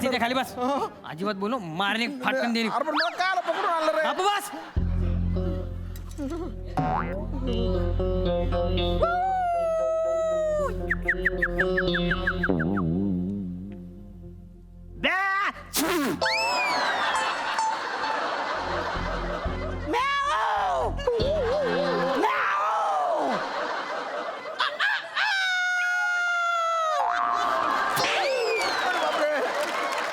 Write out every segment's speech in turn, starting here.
बस इथे खाली बस. अजिबात बोलू मारणे फाटकन देणे. अरे पण मला काय आलं, पकडून आणलं रे. बापू बस.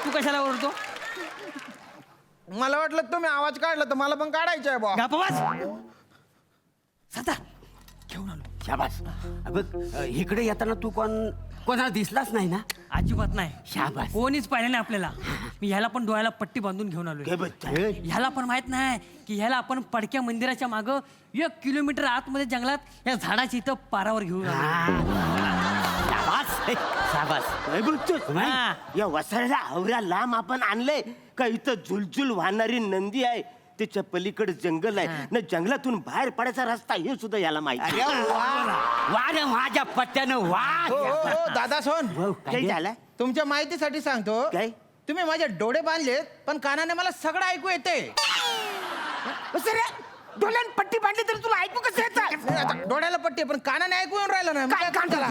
तू कशाला ओरडतो? मला वाटलं तुम्ही आवाज काढला तर मला पण काढायचं आहे बा. बापू बस. सता घेऊन आलो. शाबास. बघ इकडे येताना तू कोणाला दिसलाच नाही ना? अजिबात नाही. शाबास. कोणीच पाहिलं नाही आपल्याला. मी ह्याला पण डोळ्याला पट्टी बांधून घेऊन आलोय. ह्याला पण माहित नाही की ह्याला आपण पडक्या मंदिराच्या मागं 1 किलोमीटर आतमध्ये जंगलात या झाडाच्या इथं पारावर घेऊन आलो. शाबास. हा. या वसाऱ्याला आवऱ्या लांब आपण आणलंय का? इथं झुलझुल वाहणारी नंदी आहे, त्याच्या पलीकडे जंगल आहे ना, जंगलातून बाहेर पडायचा रस्ता हे सुद्धा याला माहिती. वा रे माझ्या पट्ट्यानं वा. दादा सोन, काय झालं? तुमच्या माहितीसाठी सांगतो. काय? तुम्ही माझे डोळे बांधलेत पण कानाने मला सगळं ऐकू येते. डोळ्यान पट्टी बांधली तरी तुला ऐकू कसं येतं? आता डोळ्याला पट्टी आहे, पण कानाने ऐकू येऊन राहिलं ना. मग काय काम त्याला?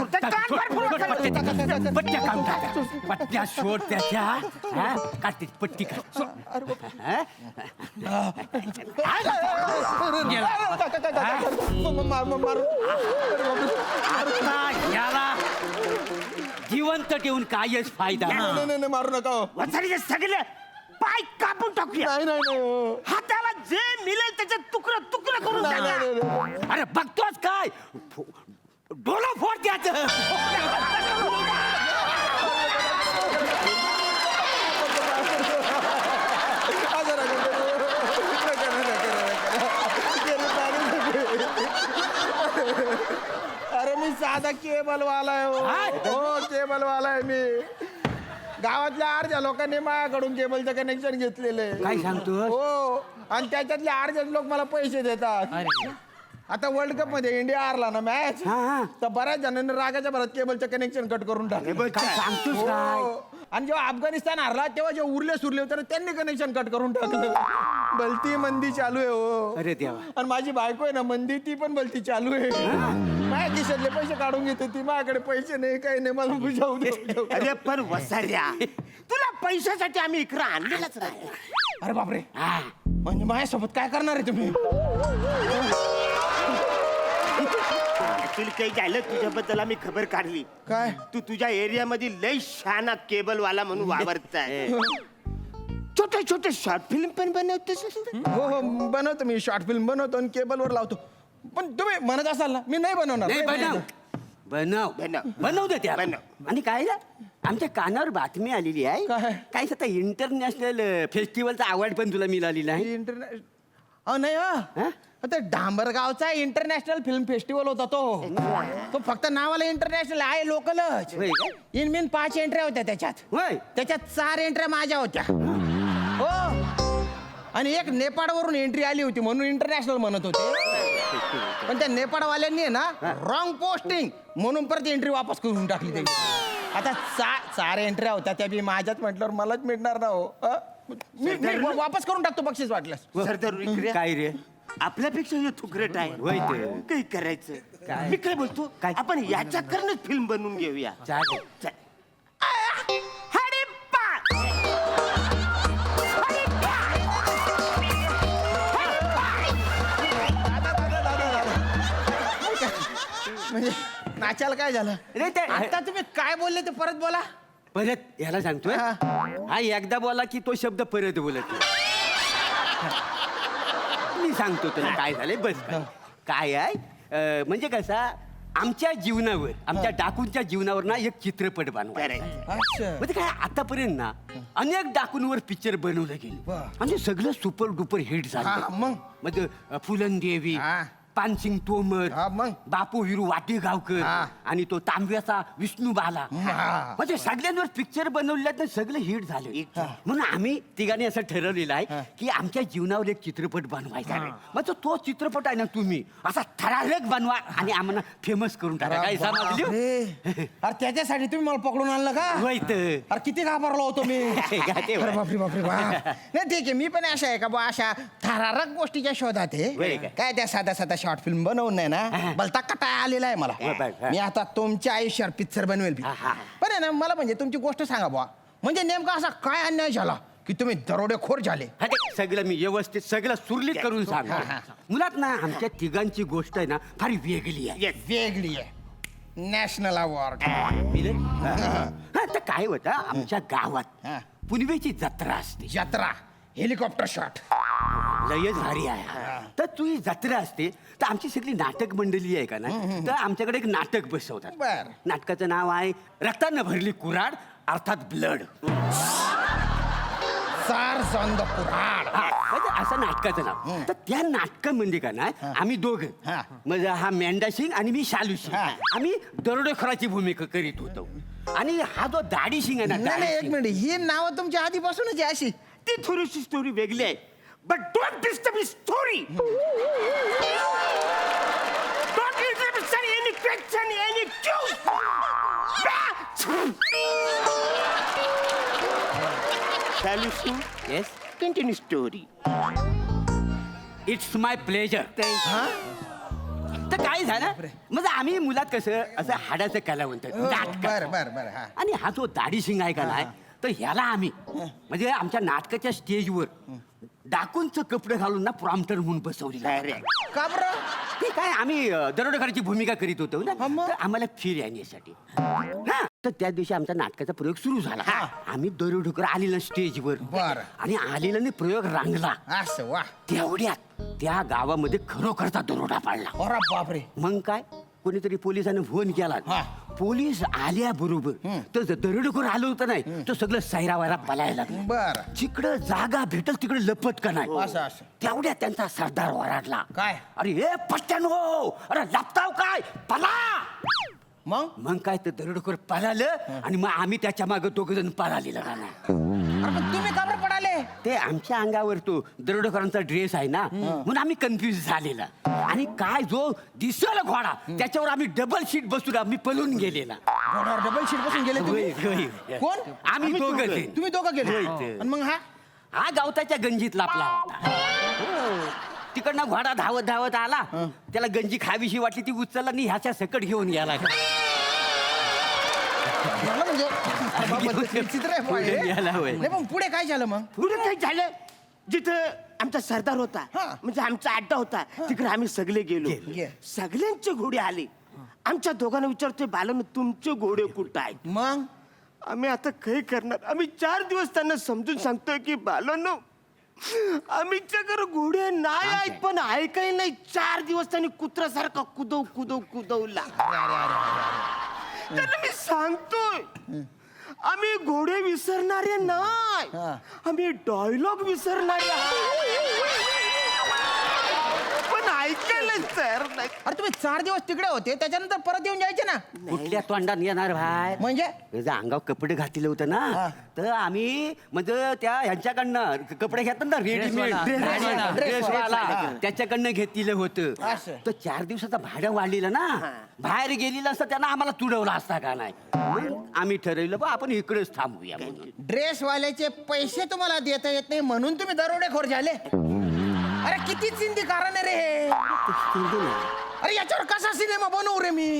पट्ट्या सोड त्याच्या. काढते पट्टी काढ. आता याला जिवंत ठेवून कायच फायदा. नाही, मारू नका हो. वसारीचे सगळे पाय कापून टाकूया. नाही. हाताला जे मिळेल त्याचे तुकडं तुकडं करून टाका. अरे बघतोच काय डोला फोड द्यायचं. अरे मी साधा केबल वाला आहे हो, केबल वाला आहे मी. गावातल्या अर्ध्या लोकांनी माझ्याकडून केबलचं कनेक्शन घेतलेलं आहे. काय सांगतो? हो, आणि त्याच्यातले अर्धेच लोक मला पैसे देतात. अरे आता वर्ल्ड कप मध्ये इंडिया हारला ना मॅच, तर बऱ्याच जणांनी रागाच्या भरात केबलचं कनेक्शन कट करून टाकलं. काय सांगतोस काय? हो. आणि जेव्हा अफगाणिस्तान हारला तेव्हा जे उरले सुरले होते ना, त्यांनी कनेक्शन कट करून टाकलं. भलती मंदी चालू आहे हो. अरे देवा. आणि माझी बायको आहे ना मंदी, ती पण भलती चालू आहे. माझ्या खिशातले पैसे काढून घेते ती, माझ्याकडे पैसे नाही, काही नाही, मला बुजावू दे. अरे पण वसाऱ्या, तुला पैशासाठी आम्ही इकडं आणलेलंच नाही. अरे बापरे, म्हणजे माझ्यासोबत काय करणार आहे तुम्ही? तुला काही झालं तुझ्याबद्दल आम्ही खबर काढली. काय? तू तुझ्या एरियामध्ये लय शहाणा केबल वाला म्हणून वावरताय. छोटे छोटे शॉर्ट फिल्म पण बनवतोस. हो, बनवतो मी, शॉर्ट फिल्म बनवतो आणि केबलवर लावतो. पण तुम्ही म्हणत असाल ना, मी नाही बनवणार. बनव दे त्या. आणि काय ना, आमच्या कानावर बातमी आलेली आहे. काय आता इंटरनॅशनल फेस्टिवलचा अवॉर्ड पण तुला मिळालेला आहे. इंटरनॅशनल नाही हा, आता डांबरगावचा इंटरनॅशनल फिल्म फेस्टिवल होता तो फक्त नावाला इंटरनॅशनल आहे, लोकलच. इनमीन 5 एंट्र्या होत्या त्याच्यात 4 एंट्र्या माझ्या होत्या. हो, आणि एक नेपाळवरून एंट्री आली होती म्हणून इंटरनॅशनल म्हणत होते. पण त्या नेपाळवाल्यांनी ना रॉंग पोस्टिंग म्हणून परत एंट्री वापस करून टाकली त्यांनी. आता 4 एंट्र्या होत्या त्या बी माझ्याच म्हटल्यावर मलाच मिळणार ना हो. मी वापस करून टाकतो बक्षीस वाटल्यास. सरदार काय रे, आपल्यापेक्षा हे थुकरेट आहे. काही करायचं. मी काय बोलतो, आपण याच्याकडनंच फिल्म बनवून घेऊया. म्हणजे नाचायला काय झालं? आता तुम्ही काय बोलले ते परत बोला. परत याला सांगतोय, हा एकदा बोला की तो शब्द परत बोलत नाही. मी सांगतो तुला काय झालंय. बस काय आहे म्हणजे कसा, आमच्या जीवनावर, आमच्या डाकूंच्या जीवनावर ना एक चित्रपट बनवायचा. म्हणजे काय, आतापर्यंत ना अनेक डाकूंवर पिक्चर बनवलं गेलं आणि सगळं सुपर डुपर हिट झालं. मग म्हणजे फुलंदेवी, पानसिंग तोमर हा, मग? बापू विरू वाटेगावकर हा. आणि तो तांब्याचा विष्णू बाला हा. म्हणजे सगळ्यांवर पिक्चर बनवले तर सगळे हिट झाले म्हणून आम्ही तिघांनी असं ठरवलेलं आहे की आमच्या जीवनावर एक चित्रपट बनवायचा आहे म्हणजे तो चित्रपट आहे ना तुम्ही असा ठराविक बनवा आणि आम्हाला फेमस करून टाका काय समजली हो? अरे त्याच्यासाठी तुम्ही मला पकडून आणलं का होय तर. अरे किती घाबरलो होतो मी काय ते अरे बापरे बापरे बाप नाही ठीक आहे मी पण अशा आहे का बा अशा थरारक गोष्टीच्या शोधात होय आहे काय? काय त्या साधा साधा शॉर्ट फिल्म बनवून नाही ना भलता कटाळा आलेला आहे मला हा. मी आता तुमच्या आयुष्यावर पिक्चर बनवेल हा. पण आहे ना मला म्हणजे तुमची गोष्ट सांगा बुवा म्हणजे नेमका असा काय अन्याय झाला की तुम्ही दरोडेखोर झाले हा, ते सगळं मी व्यवस्थित सगळं सुरळीत करून सांगतो मुलात ना आमच्या तिघांची गोष्ट आहे ना फार वेगळी आहे वेगळी आहे नॅशनल अवॉर्ड हा तर काय होतं आमच्या गावात हा. पुनवेची जत्रा असते जत्रा हेलिकॉप्टर शॉट लयच भारी आहे तर तू ही जत्रा असते तर आमची सगळी नाटक मंडळी आहे का ना तर आमच्याकडे एक नाटक बसवतात बर. नाटकाचं नाव आहे रक्तानं भरली कुऱ्हाड अर्थात ब्लड सार संद कुऱ्हाड असं नाटकाचं नाव तर त्या नाटकामध्ये का ना आम्ही दोघं हा. म्हणजे हा मेंढा सिंग आणि मी शालू सिंग हा. आम्ही दरोडेखोराची भूमिका करीत होतो आणि हा जो दाढी सिंग आहे ना नाही नाही, दाढी एक सिंग, मिनिट ही नावं तुमच्या आधीपासूनच आहे अशी ती थोडीशी स्टोरी वेगळी आहे but don't disturb story don't interrupt any question any Shalu Singh Yes? Continue story it's my pleasure तर काय झालं म्हणजे आम्ही मुलात कसं असं हाडाचं कलावंत नाटकाचं. बर बर बर हा आणि हा जो दाढी सिंग आहे का नाही तर ह्याला आम्ही म्हणजे आमच्या नाटकाच्या स्टेजवर डाकूंचं कपडे घालून ना प्रॉम्प्टर म्हणून बसवली का बरं ते काय आम्ही दरोडेखोराची भूमिका करीत होतो ना हा, मग? तर आम्हाला फीर येण्यासाठी हा तर त्या दिवशी आमचा नाटकाचा प्रयोग सुरू झाला आम्ही दरोडेखोर आलेला स्टेजवर बरं. आणि आलेला प्रयोग रांगला असं वा तेवढ्यात त्या गावामध्ये खरोखरचा दरोडा पाडला अरे बापरे मग काय कोणीतरी पोलिसांनी फोन केला हा. पोलीस आल्याबरोबर तर दरोडेखोर आलं होतं नाही तो सगळं सैरावायला पलायला लागलं बर जिकडं जागा भेटल तिकडे लपत का नाही असं असं तेवढ्या त्यांचा सरदार ओरडला काय? अरे हे पट्ट्यानो अरे लपताव काय पला मग मग काय तर दरोडेखोर पळालं आणि मग आम्ही त्याच्या मागे दोघ जण पळालेलं का नाही अरे पण तुम्ही का बरं पडाले ते आमच्या अंगावर तो दरोडेखोरांचा ड्रेस आहे ना म्हणून आम्ही कन्फ्युज झालेला आणि काय जो दिसला घोडा त्याच्यावर आम्ही डबल शीट बसून आम्ही पळून गेलेला घोड्यावर डबल शीट बसून गेले होय, तुम्ही होय. कोण आम्ही दोघं जण. तुम्ही दोघं गेले होय ते. आणि मग हा हा गावताच्या गंजीत लापला होता हो. तिकडनं घोडा धावत धावत आला त्याला गंजी खावीशी वाटली ती उचलला आणि ह्याच्या सकट घेऊन गेला झालं म्हणजे बाबा, चित्र आहे बुवा हे. पुढे गेला होय. नाही पण पुढे काय झालं मग पुढे काय झालं जिथं आमचा सरदार होता हा. म्हणजे आमचा अड्डा होता तिकडे आम्ही सगळे गेलो गे. सगळ्यांचे घोडे आले आमच्या दोघांना विचारतोय बालन तुमचे घोडे कुठं आहेत मग आम्ही आता काय करणार आम्ही 4 दिवस त्यांना समजून सांगतोय की बालन आम्हीच्याकडे घोडे नाही आहेत पण ऐकाय नाही 4 दिवस त्यांनी कुत्र्यासारखा कुदवला त्यांना मी सांगतोय आम्ही घोडे विसरणारे नाही हा. आम्ही डायलॉग विसरणारे आहोत. पण ऐकायला तयार नाही अरे तुम्ही 4 दिवस तिकडे होते त्याच्यानंतर परत येऊन जायचे ना कुठल्या तोंडात येणार भाई म्हणजे त्याचं अंगावर कपडे घातले होते हा. ना तर आम्ही म्हणजे त्या ह्यांच्याकडनं कपडे घेतात ना रेडीमेड ड्रेसवाला. ड्रेसवाला हा. त्याच्याकडनं घेतलेलं होतं असं. तर 4 दिवसाचं भाडं वाढलेलं ना बाहेर गेलेलं असतं त्यांना आम्हाला तुडवलं असता का नाही मग आम्ही ठरवलं बा आपण इकडेच थांबूया म्हणून ड्रेसवाल्याचे पैसे तुम्हाला देता येत नाही म्हणून तुम्ही दरोडेखोर झाले अरे किती चिंती कारण आहे रे हे अरे याच्यावर कसा सिनेमा बनवू रे मी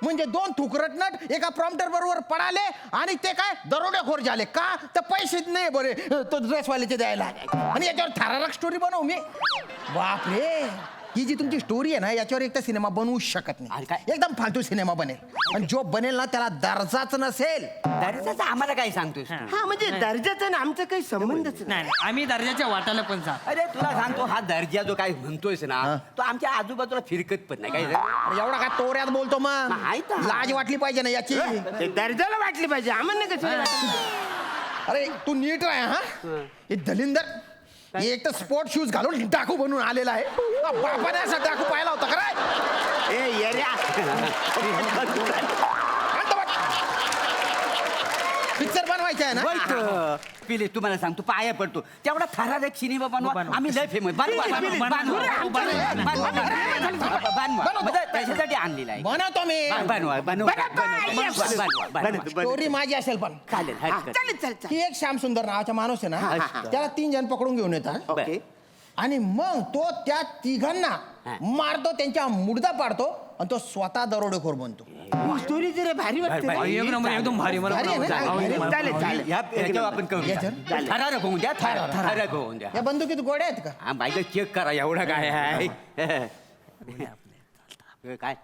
म्हणजे 2 थुकरट नट एका प्रॉम्प्टर बरोबर पडाले आणि ते काय दरोडेखोर झाले का तर पैसेच नाही बरे तो ड्रेसवाल्याचे द्यायला आणि याच्यावर थरारक स्टोरी बनवू मी बापरे ही जी तुमची स्टोरी आहे ना याच्यावर एक तर सिनेमा बनवू शकत अरे नाही काय? एकदम फालतू सिनेमा बनेल आणि जो बनेल ना त्याला दर्जाच नसेल दर्जाचं आम्हाला काय सांगतोस तू? हा म्हणजे दर्जाचा आणि आमचा काही संबंधच नाही नाही आम्ही दर्जाच्या वाटाला पण जा अरे तुला सांगतो हा दर्जा जो काय म्हणतोयस ना तो आमच्या आजूबाजूला फिरकत पण नाही काय रे? अरे एवढा काय तोऱ्यात बोलतो मग आहे तर. लाज वाटली पाहिजे ना याची ते दर्जाला वाटली पाहिजे आम्हाला कसं अरे तू नीट राह हा हे दलिंदर एक तर स्पोर्ट शूज घालून डाकू बनून आलेला आहे बापाने असा डाकू पाहिला होता का रे? ए येड्या. पिक्चर बनवायचा आहे ना? पिले तुम्हाला सांगतो पाया पडतो तेवढा थरारक सिनेमा बनवा आम्ही लय फेमस त्याच्यासाठी आणलेला आहे. बनवतो मी. स्टोरी माझी असेल पण की एक श्याम सुंदर नावाचा माणूस आहे ना त्याला 3 जण पकडून घेऊन येतात ओके. आणि मग तो त्या तिघांना मारतो त्यांच्या मुडदा पाडतो आणि तो स्वतः दरोडेखोर बनतो. स्टोरी जरा भारी वाटते. एक नंबर एकदम भारी मला भारी आहे ना? चालेल चालेल. याच्यावर आपण करू याच्यावर? थरारक होऊन द्या थरारक होऊन द्या. या बंदुकीत गोड्या आहेत का? हा बाईक चेक करा एवढा काय आहे काय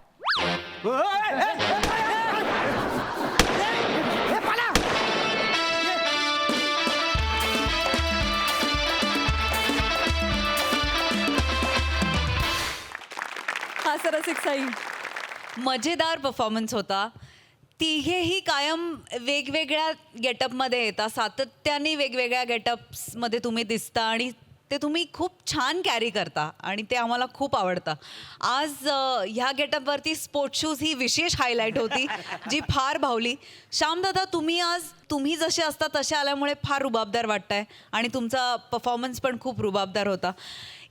हा सर रसिक साई मजेदार परफॉर्मन्स होता. तिघेही कायम वेगवेगळ्या गेटअपमध्ये येतात, सातत्याने वेगवेगळ्या गेटअप्समध्ये तुम्ही दिसता आणि ते तुम्ही खूप छान कॅरी करता आणि ते आम्हाला खूप आवडतं. आज ह्या गेटअपवरती स्पोर्ट शूज ही विशेष हायलाईट होती जी फार भावली. श्यामदादा तुम्ही जसे असता तसे आल्यामुळे फार रुबाबदार वाटताय आणि तुमचा परफॉर्मन्स पण खूप रुबाबदार होता.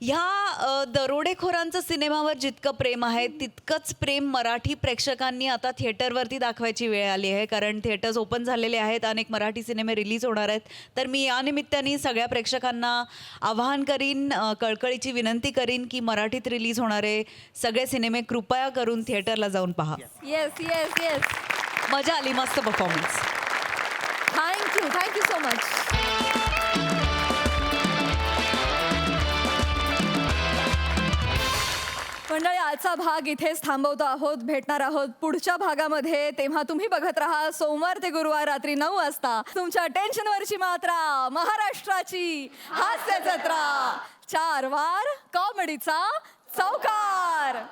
ह्या दरोडेखोरांचं सिनेमावर जितकं प्रेम आहे तितकंच प्रेम मराठी प्रेक्षकांनी आता थिएटरवरती दाखवायची वेळ आली आहे, कारण थिएटर्स ओपन झालेले आहेत, अनेक मराठी सिनेमे रिलीज होणार आहेत. तर मी या निमित्ताने सगळ्या प्रेक्षकांना आवाहन करीन, कळकळीची विनंती करीन की मराठीत रिलीज होणारे सगळे सिनेमे कृपया करून थिएटरला जाऊन पहा. Yes yes yes. मजा आली, मस्त परफॉर्मन्स. Thank you so much. मंडळी, आजचा भाग इथेच थांबवतो आहोत. भेटणार आहोत पुढच्या भागामध्ये. तेव्हा तुम्ही बघत राहा सोमवार ते गुरुवार रात्री 9 वाजता तुमच्या टेन्शनवरची मात्रा, महाराष्ट्राची हास्य जत्रा, 4 वार कॉमेडीचा चौकार.